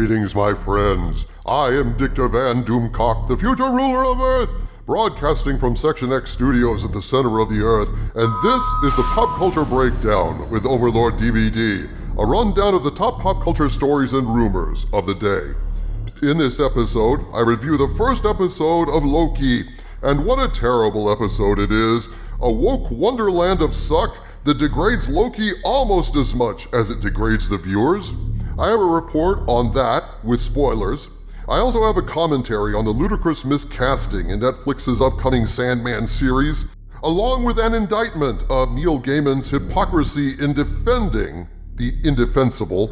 Greetings, my friends. I am Dictor Van Doomcock, the future ruler of Earth, broadcasting from Section X Studios at the center of the Earth, and this is the Pop Culture Breakdown with Overlord DVD, a rundown of the top pop culture stories and rumors of the day. In this episode, I review the first episode of Loki, and what a terrible episode it is. A woke wonderland of suck that degrades Loki almost as much as it degrades the viewers. I have a report on that with spoilers. I also have a commentary on the ludicrous miscasting in Netflix's upcoming Sandman series, along with an indictment of Neil Gaiman's hypocrisy in defending the indefensible.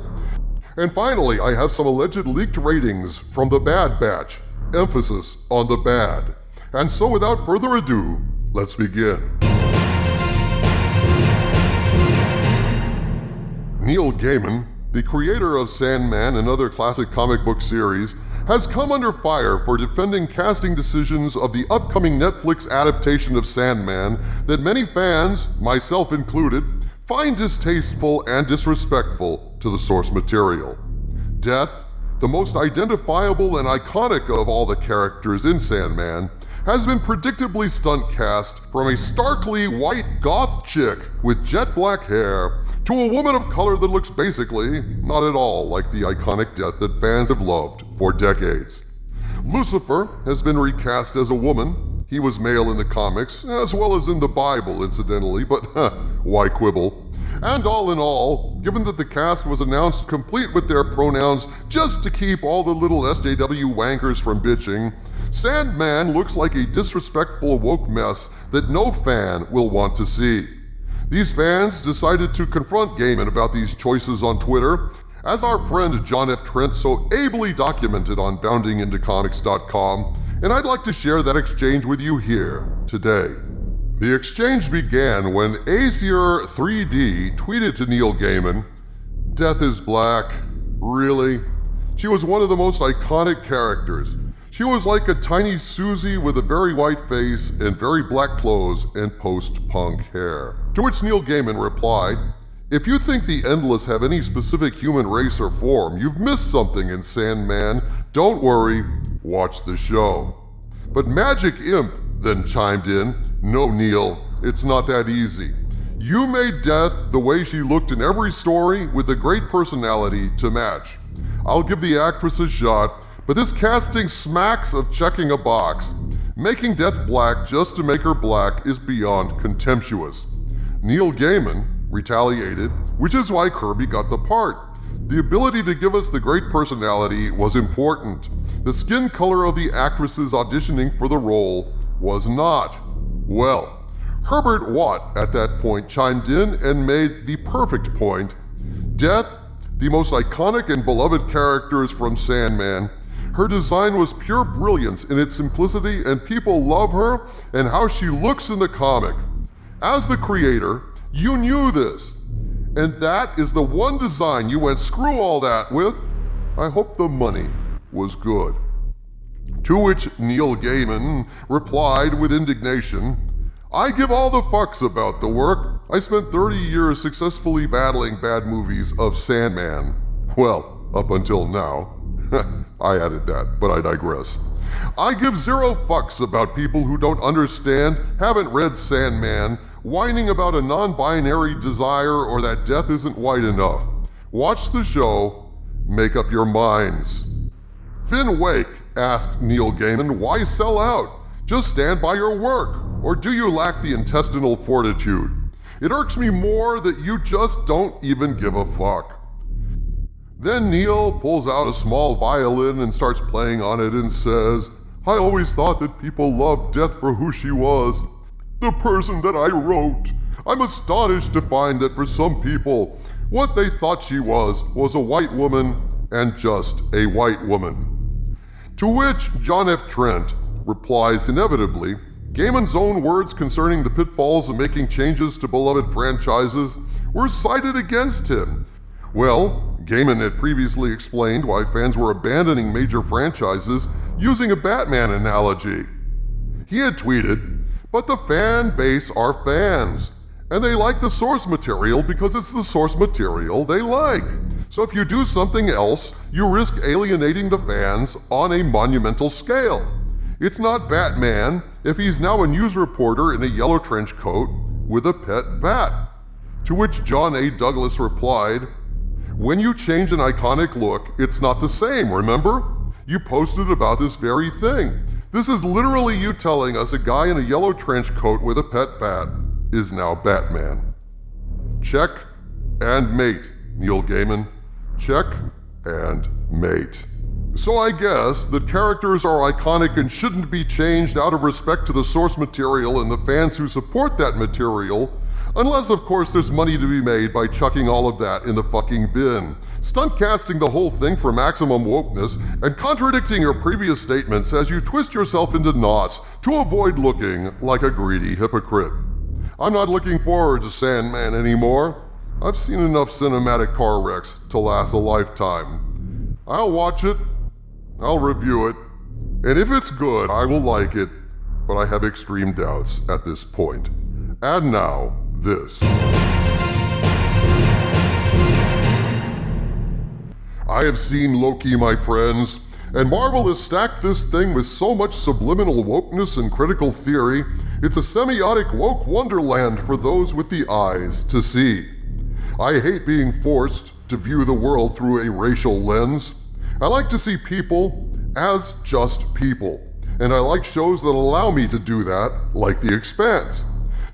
And finally, I have some alleged leaked ratings from the Bad Batch, emphasis on the bad. And so without further ado, let's begin. Neil Gaiman, the creator of Sandman and other classic comic book series, has come under fire for defending casting decisions of the upcoming Netflix adaptation of Sandman that many fans, myself included, find distasteful and disrespectful to the source material. Death, the most identifiable and iconic of all the characters in Sandman, has been predictably stunt cast from a starkly white goth chick with jet black hair to a woman of color that looks basically not at all like the iconic Death that fans have loved for decades. Lucifer has been recast as a woman. He was male in the comics, as well as in the Bible, incidentally, but why quibble? And all in all, given that the cast was announced complete with their pronouns just to keep all the little SJW wankers from bitching, Sandman looks like a disrespectful woke mess that no fan will want to see. These fans decided to confront Gaiman about these choices on Twitter, as our friend John F. Trent so ably documented on boundingintocomics.com, and I'd like to share that exchange with you here today. The exchange began when Aesir3D tweeted to Neil Gaiman, "Death is black. Really? She was one of the most iconic characters. She was like a tiny Susie with a very white face and very black clothes and post-punk hair." To which Neil Gaiman replied, "If you think the Endless have any specific human race or form, you've missed something in Sandman. Don't worry, watch the show." But Magic Imp then chimed in, "No, Neil, it's not that easy. You made Death the way she looked in every story with a great personality to match. I'll give the actress a shot, but this casting smacks of checking a box. Making Death black just to make her black is beyond contemptuous." Neil Gaiman retaliated, which is why Kirby got the part. The ability to give us the great personality was important. The skin color of the actresses auditioning for the role was not. Well, Herbert Watt at that point chimed in and made the perfect point. Death, the most iconic and beloved characters from Sandman, her design was pure brilliance in its simplicity, and people love her and how she looks in the comic. As the creator, you knew this, and that is the one design you went screw all that with. I hope the money was good. To which Neil Gaiman replied with indignation, "I give all the fucks about the work. I spent 30 years successfully battling bad movies of Sandman. Well, up until now." I added that, but I digress. "I give zero fucks about people who don't understand, haven't read Sandman, whining about a non-binary desire or that Death isn't white enough. Watch the show, make up your minds." Finn Wake asked Neil Gaiman, "Why sell out? Just stand by your work. Or do you lack the intestinal fortitude? It irks me more that you just don't even give a fuck." Then Neil pulls out a small violin and starts playing on it and says, "I always thought that people loved Death for who she was. The person that I wrote. I'm astonished to find that for some people, what they thought she was a white woman and just a white woman." To which John F. Trent replies inevitably, Gaiman's own words concerning the pitfalls of making changes to beloved franchises were cited against him. Well, Gaiman had previously explained why fans were abandoning major franchises using a Batman analogy. He had tweeted, "But the fan base are fans, And they like the source material because it's the source material they like. So if you do something else, you risk alienating the fans on a monumental scale. It's not Batman if he's now a news reporter in a yellow trench coat with a pet bat. To which John A. Douglas replied, "When you change an iconic look, it's not the same, remember? You posted about this very thing. This is literally you telling us a guy in a yellow trench coat with a pet bat is now Batman." Check and mate, Neil Gaiman. Check and mate. So I guess that characters are iconic and shouldn't be changed out of respect to the source material and the fans who support that material, unless of course there's money to be made by chucking all of that in the fucking bin, stunt casting the whole thing for maximum wokeness, and contradicting your previous statements as you twist yourself into knots to avoid looking like a greedy hypocrite. I'm not looking forward to Sandman anymore. I've seen enough cinematic car wrecks to last a lifetime. I'll watch it, I'll review it, and if it's good, I will like it, but I have extreme doubts at this point. And now, this. I have seen Loki, my friends, and Marvel has stacked this thing with so much subliminal wokeness and critical theory, it's a semiotic woke wonderland for those with the eyes to see. I hate being forced to view the world through a racial lens. I like to see people as just people, and I like shows that allow me to do that, like The Expanse.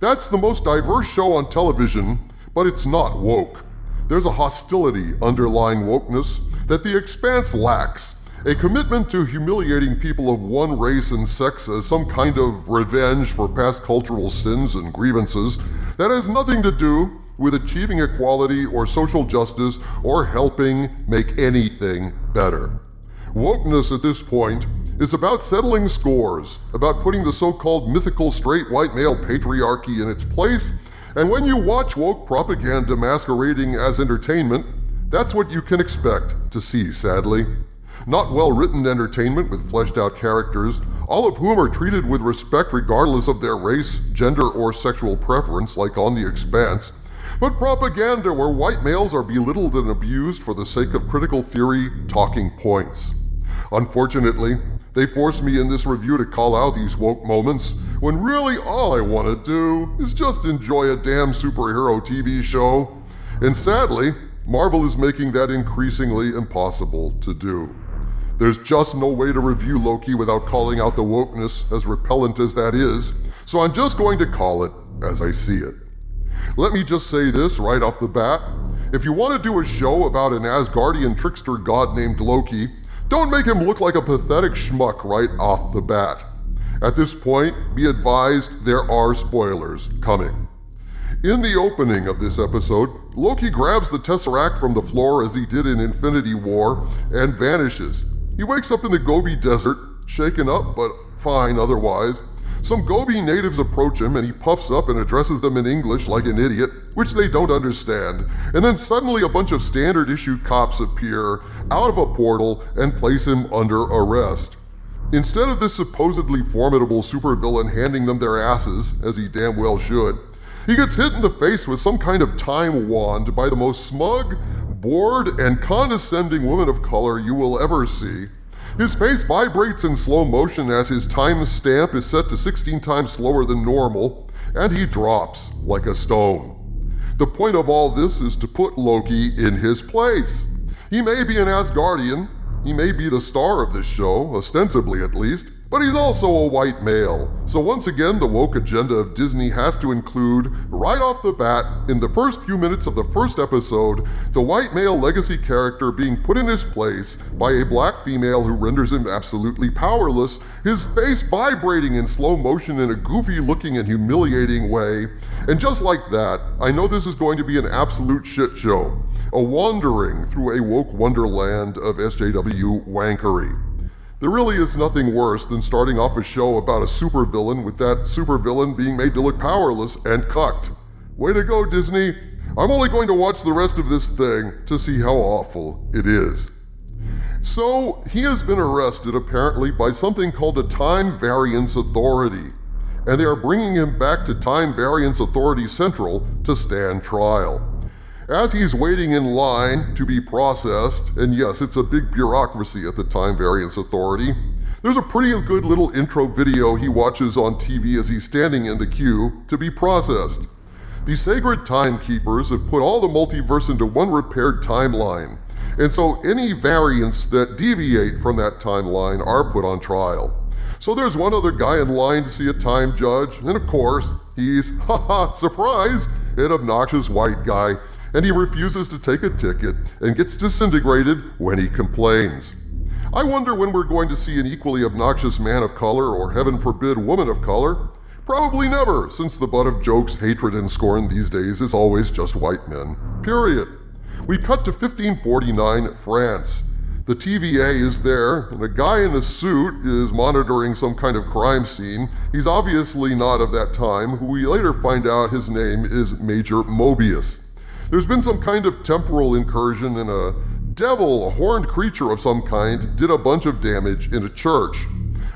That's the most diverse show on television, but it's not woke. There's a hostility underlying wokeness that The Expanse lacks, a commitment to humiliating people of one race and sex as some kind of revenge for past cultural sins and grievances that has nothing to do with achieving equality or social justice or helping make anything better. Wokeness at this point is about settling scores, about putting the so-called mythical straight white male patriarchy in its place, and when you watch woke propaganda masquerading as entertainment, that's what you can expect to see, sadly. Not well-written entertainment with fleshed-out characters, all of whom are treated with respect regardless of their race, gender, or sexual preference, like on The Expanse, but propaganda where white males are belittled and abused for the sake of critical theory talking points. Unfortunately, they force me in this review to call out these woke moments when really all I want to do is just enjoy a damn superhero TV show. And sadly, Marvel is making that increasingly impossible to do. There's just no way to review Loki without calling out the wokeness, as repellent as that is, so I'm just going to call it as I see it. Let me just say this right off the bat. If you want to do a show about an Asgardian trickster god named Loki, don't make him look like a pathetic schmuck right off the bat. At this point, be advised there are spoilers coming. In the opening of this episode, Loki grabs the Tesseract from the floor as he did in Infinity War and vanishes. He wakes up in the Gobi Desert, shaken up but fine otherwise. Some Gobi natives approach him and he puffs up and addresses them in English like an idiot, which they don't understand. And then suddenly a bunch of standard issue cops appear out of a portal and place him under arrest. Instead of this supposedly formidable supervillain handing them their asses, as he damn well should, he gets hit in the face with some kind of time wand by the most smug, bored, and condescending woman of color you will ever see. His face vibrates in slow motion as his time stamp is set to 16 times slower than normal, and he drops like a stone. The point of all this is to put Loki in his place. He may be an Asgardian, he may be the star of this show, ostensibly at least, but he's also a white male. So once again, the woke agenda of Disney has to include, right off the bat, in the first few minutes of the first episode, the white male legacy character being put in his place by a black female who renders him absolutely powerless, his face vibrating in slow motion in a goofy-looking and humiliating way. And just like that, I know this is going to be an absolute shit show, a wandering through a woke wonderland of SJW wankery. There really is nothing worse than starting off a show about a supervillain with that supervillain being made to look powerless and cucked. Way to go, Disney. I'm only going to watch the rest of this thing to see how awful it is. So, he has been arrested apparently by something called the Time Variance Authority. and they are bringing him back to Time Variance Authority Central to stand trial. As he's waiting in line to be processed, and yes, it's a big bureaucracy at the Time Variance Authority, there's a pretty good little intro video he watches on TV as he's standing in the queue to be processed. The sacred timekeepers have put all the multiverse into one repaired timeline, and so any variants that deviate from that timeline are put on trial. So there's one other guy in line to see a time judge, and of course, he's, surprise, an obnoxious white guy, and he refuses to take a ticket and gets disintegrated when he complains. I wonder when we're going to see an equally obnoxious man of color or, heaven forbid, woman of color. Probably never, since the butt of jokes, hatred, and scorn these days is always just white men. Period. We cut to 1549, France. The TVA is there, and a guy in a suit is monitoring some kind of crime scene. He's obviously not of that time, who we later find out his name is Major Mobius. There's been some kind of temporal incursion, and a devil, a horned creature of some kind, did a bunch of damage in a church.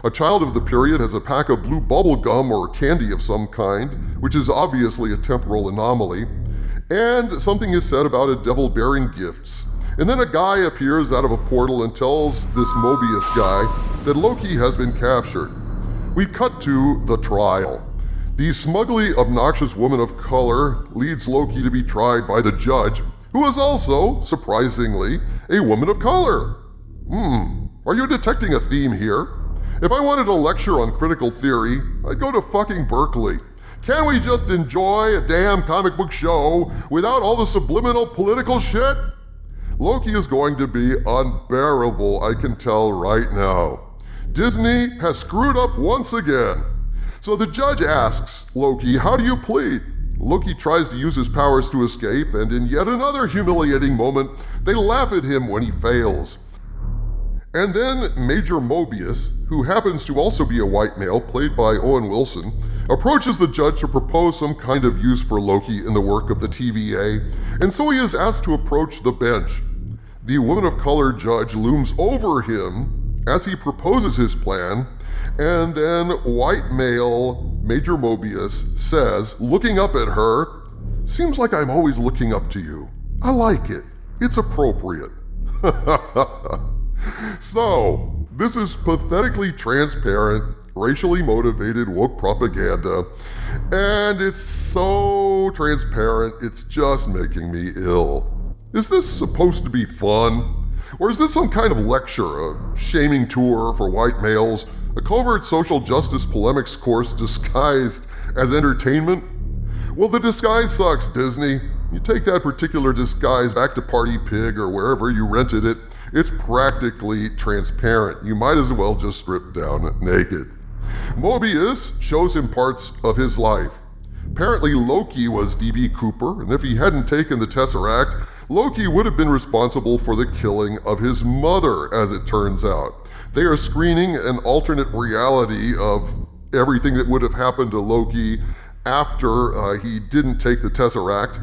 A child of the period has a pack of blue bubble gum or candy of some kind, which is obviously a temporal anomaly, and something is said about a devil bearing gifts. And then a guy appears out of a portal and tells this Mobius guy that Loki has been captured. We cut to the trial. The smugly obnoxious woman of color leads Loki to be tried by the judge, who is also, surprisingly, a woman of color. Are you detecting a theme here? If I wanted a lecture on critical theory, I'd go to fucking Berkeley. Can't we just enjoy a damn comic book show without all the subliminal political shit? Loki is going to be unbearable, I can tell right now. Disney has screwed up once again. So the judge asks Loki, how do you plead? Loki tries to use his powers to escape, and in yet another humiliating moment, they laugh at him when he fails. And then Major Mobius, who happens to also be a white male played by Owen Wilson, approaches the judge to propose some kind of use for Loki in the work of the TVA, and so he is asked to approach the bench. The woman of color judge looms over him as he proposes his plan, and then white male Major Mobius says, looking up at her, "Seems like I'm always looking up to you. I like it. It's appropriate." So, this is pathetically transparent, racially motivated woke propaganda, and it's so transparent, it's just making me ill. Is this supposed to be fun? Or is this some kind of lecture, a shaming tour for white males, a covert social justice polemics course disguised as entertainment? Well, the disguise sucks, Disney. You take that particular disguise back to Party Pig or wherever you rented it, it's practically transparent. You might as well just strip down naked. Mobius shows him parts of his life. Apparently Loki was D.B. Cooper, and if he hadn't taken the Tesseract, Loki would have been responsible for the killing of his mother, as it turns out. They are screening an alternate reality of everything that would have happened to Loki after he didn't take the Tesseract.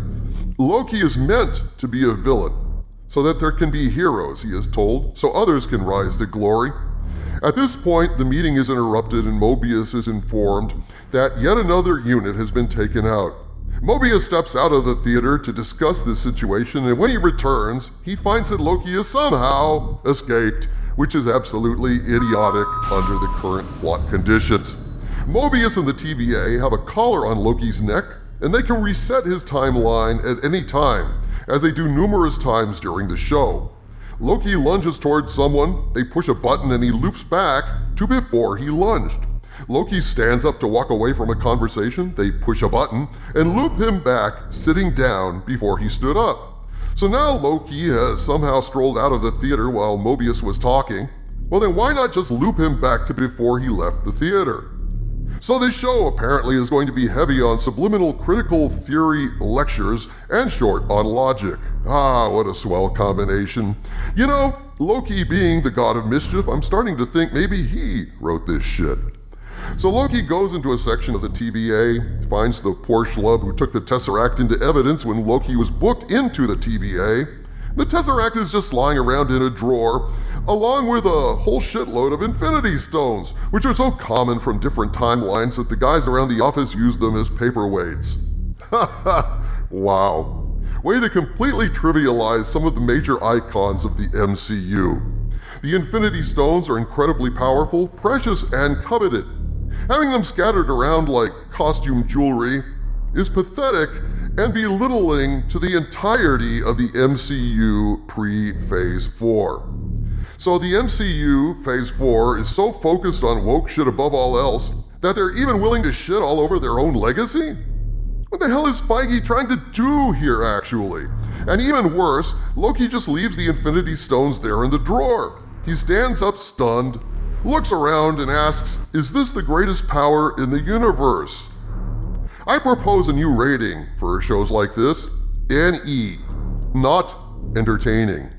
Loki is meant to be a villain, so that there can be heroes, he is told, so others can rise to glory. At this point, the meeting is interrupted and Mobius is informed that yet another unit has been taken out. Mobius steps out of the theater to discuss this situation, and when he returns, he finds that Loki has somehow escaped, which is absolutely idiotic under the current plot conditions. Mobius and the TVA have a collar on Loki's neck, and they can reset his timeline at any time, as they do numerous times during the show. Loki lunges towards someone, they push a button, and he loops back to before he lunged. Loki stands up to walk away from a conversation, they push a button, and loop him back sitting down before he stood up. So now Loki has somehow strolled out of the theater while Mobius was talking. Well, then why not just loop him back to before he left the theater? So this show apparently is going to be heavy on subliminal critical theory lectures and short on logic. Ah, what a swell combination. You know, Loki being the god of mischief, I'm starting to think maybe he wrote this shit. So Loki goes into a section of the TVA, finds the poor schlub who took the Tesseract into evidence when Loki was booked into the TVA, The Tesseract is just lying around in a drawer, along with a whole shitload of Infinity Stones, which are so common from different timelines that the guys around the office use them as paperweights. Ha ha! Wow. Way to completely trivialize some of the major icons of the MCU. The Infinity Stones are incredibly powerful, precious, and coveted. Having them scattered around like costume jewelry is pathetic and belittling to the entirety of the MCU pre-Phase 4. So the MCU Phase 4 is so focused on woke shit above all else that they're even willing to shit all over their own legacy? What the hell is Feige trying to do here, actually? And even worse, Loki just leaves the Infinity Stones there in the drawer. He stands up stunned, looks around and asks, is this the greatest power in the universe? I propose a new rating for shows like this, NE, not entertaining.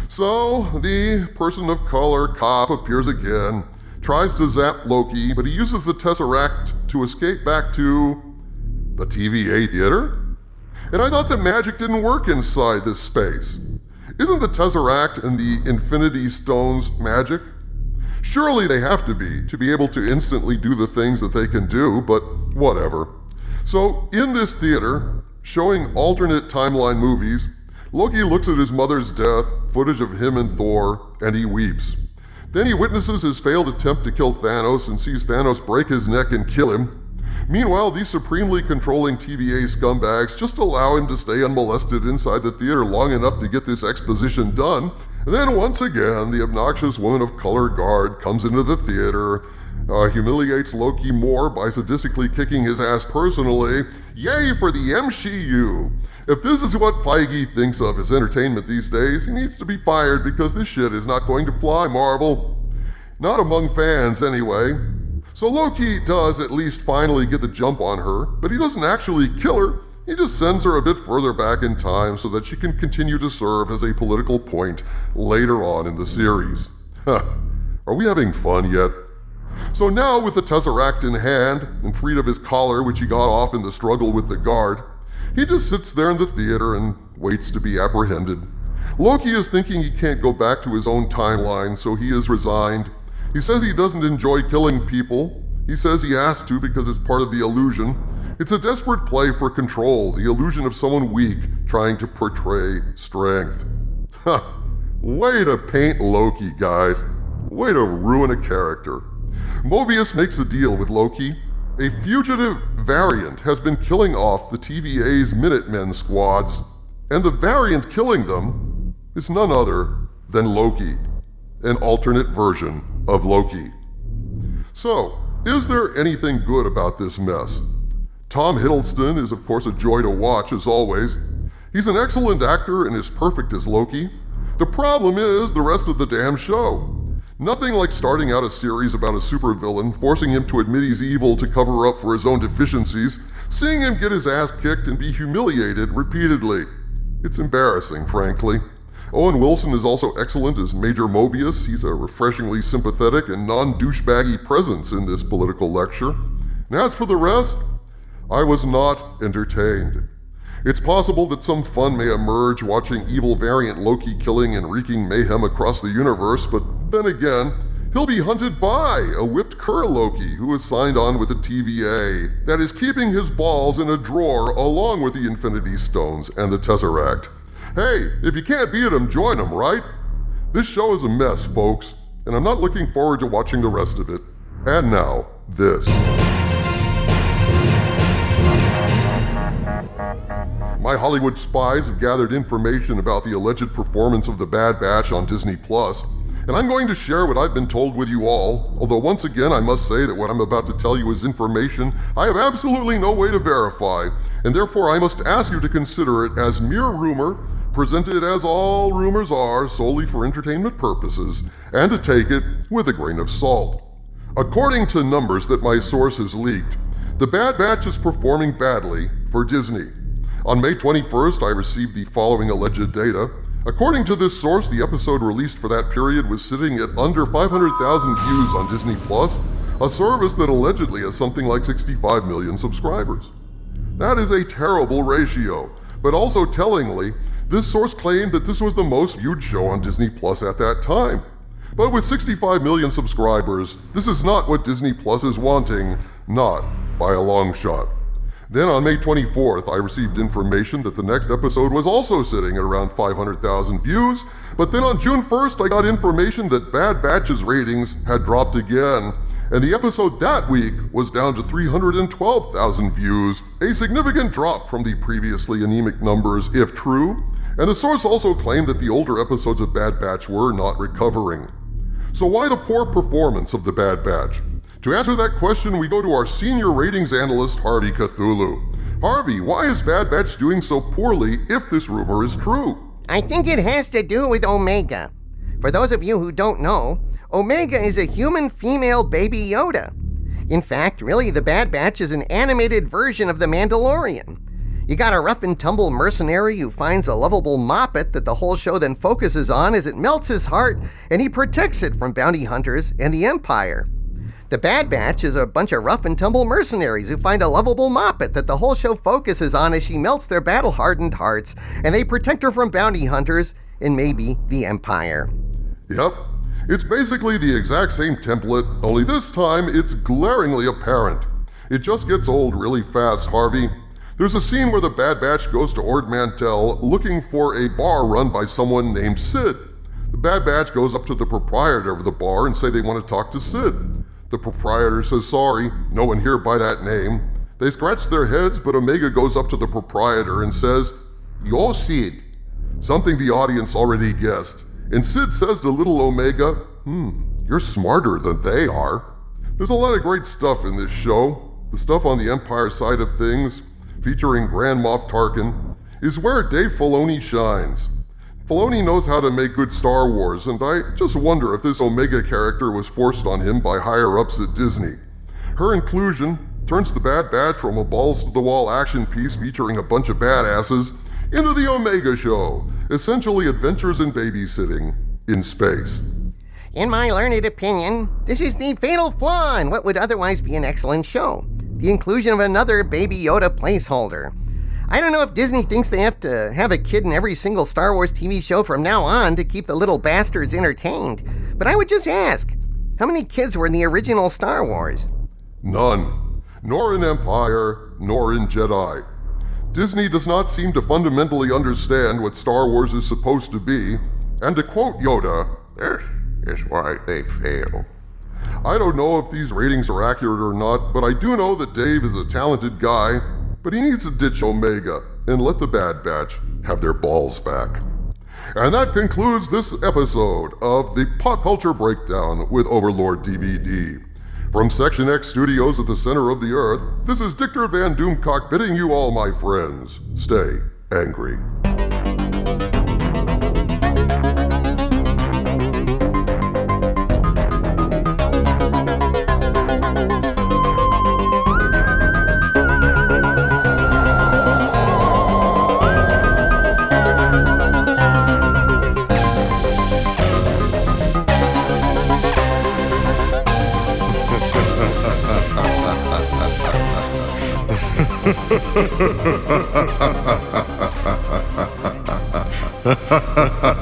So, the person of color cop appears again, tries to zap Loki, but he uses the Tesseract to escape back to the TVA theater? And I thought that magic didn't work inside this space. Isn't the Tesseract and the Infinity Stones magic? Surely they have to be able to instantly do the things that they can do, but whatever. So, in this theater, showing alternate timeline movies, Loki looks at his mother's death, footage of him and Thor, and he weeps. Then he witnesses his failed attempt to kill Thanos and sees Thanos break his neck and kill him. Meanwhile, these supremely controlling TVA scumbags just allow him to stay unmolested inside the theater long enough to get this exposition done. And then once again, the obnoxious woman of color guard comes into the theater, humiliates Loki more by sadistically kicking his ass personally. Yay for the MCU! If this is what Feige thinks of as entertainment these days, he needs to be fired because this shit is not going to fly, Marvel. Not among fans, anyway. So Loki does at least finally get the jump on her, but he doesn't actually kill her. He just sends her a bit further back in time so that she can continue to serve as a political point later on in the series. Are we having fun yet? So now, with the Tesseract in hand and freed of his collar, which he got off in the struggle with the guard, he just sits there in the theater and waits to be apprehended. Loki is thinking he can't go back to his own timeline, so he is resigned. He says he doesn't enjoy killing people. He says he has to because it's part of the illusion. It's a desperate play for control, the illusion of someone weak trying to portray strength. Way to paint Loki, guys. Way to ruin a character. Mobius makes a deal with Loki. A fugitive variant has been killing off the TVA's Minutemen squads, and the variant killing them is none other than Loki, an alternate version of Loki. So, is there anything good about this mess? Tom Hiddleston is of course a joy to watch as always. He's an excellent actor and is perfect as Loki. The problem is the rest of the damn show. Nothing like starting out a series about a supervillain, forcing him to admit he's evil to cover up for his own deficiencies, seeing him get his ass kicked and be humiliated repeatedly. It's embarrassing, frankly. Owen Wilson is also excellent as Major Mobius. He's a refreshingly sympathetic and non-douchebaggy presence in this political lecture. And as for the rest, I was not entertained. It's possible that some fun may emerge watching evil variant Loki killing and wreaking mayhem across the universe, but then again, he'll be hunted by a whipped cur Loki who is signed on with the TVA that is keeping his balls in a drawer along with the Infinity Stones and the Tesseract. Hey, if you can't beat him, join him, right? This show is a mess, folks, and I'm not looking forward to watching the rest of it. And now, this. My Hollywood spies have gathered information about the alleged performance of the Bad Batch on Disney+, and I'm going to share what I've been told with you all, although once again I must say that what I'm about to tell you is information I have absolutely no way to verify, and therefore I must ask you to consider it as mere rumor, presented as all rumors are, solely for entertainment purposes, and to take it with a grain of salt. According to numbers that my source has leaked, the Bad Batch is performing badly for Disney. On May 21st, I received the following alleged data. According to this source, the episode released for that period was sitting at under 500,000 views on Disney+, a service that allegedly has something like 65 million subscribers. That is a terrible ratio, But also tellingly, this source claimed that this was the most viewed show on Disney Plus at that time. But with 65 million subscribers, this is not what Disney Plus is wanting, not by a long shot. Then on May 24th, I received information that the next episode was also sitting at around 500,000 views, but then on June 1st, I got information that Bad Batch's ratings had dropped again, and the episode that week was down to 312,000 views, a significant drop from the previously anemic numbers, if true, and the source also claimed that the older episodes of Bad Batch were not recovering. So why the poor performance of the Bad Batch? To answer that question, we go to our senior ratings analyst, Harvey Cthulhu. Harvey, why is Bad Batch doing so poorly if this rumor is true? I think it has to do with Omega. For those of you who don't know, Omega is a human female baby Yoda. In fact, really, the Bad Batch is an animated version of the Mandalorian. You got a rough and tumble mercenary who finds a lovable moppet that the whole show then focuses on as it melts his heart and he protects it from bounty hunters and the Empire. The Bad Batch is a bunch of rough and tumble mercenaries who find a lovable moppet that the whole show focuses on as she melts their battle-hardened hearts, and they protect her from bounty hunters and maybe the Empire. Yep, it's basically the exact same template, only this time it's glaringly apparent. It just gets old really fast, Harvey. There's a scene where the Bad Batch goes to Ord Mantell looking for a bar run by someone named Sid. The Bad Batch goes up to the proprietor of the bar and say they want to talk to Sid. The proprietor says, sorry, no one here by that name. They scratch their heads, but Omega goes up to the proprietor and says, you're Sid. Something the audience already guessed. And Sid says to little Omega, you're smarter than they are. There's a lot of great stuff in this show. The stuff on the Empire side of things, featuring Grand Moff Tarkin, is where Dave Filoni shines. Filoni knows how to make good Star Wars, and I just wonder if this Omega character was forced on him by higher-ups at Disney. Her inclusion turns the Bad Batch from a balls-to-the-wall action piece featuring a bunch of badasses into the Omega Show, essentially adventures in babysitting in space. In my learned opinion, this is the fatal flaw in what would otherwise be an excellent show. The inclusion of another Baby Yoda placeholder. I don't know if Disney thinks they have to have a kid in every single Star Wars TV show from now on to keep the little bastards entertained, but I would just ask, how many kids were in the original Star Wars? None. Nor in Empire, nor in Jedi. Disney does not seem to fundamentally understand what Star Wars is supposed to be, and to quote Yoda, this is why they fail. I don't know if these ratings are accurate or not, but I do know that Dave is a talented guy, but he needs to ditch Omega and let the Bad Batch have their balls back. And that concludes this episode of the Pop Culture Breakdown with Overlord DVD. From Section X Studios at the center of the earth, this is Dictor Van Doomcock bidding you all, my friends, stay angry. Ha ha ha ha ha ha ha ha ha ha ha.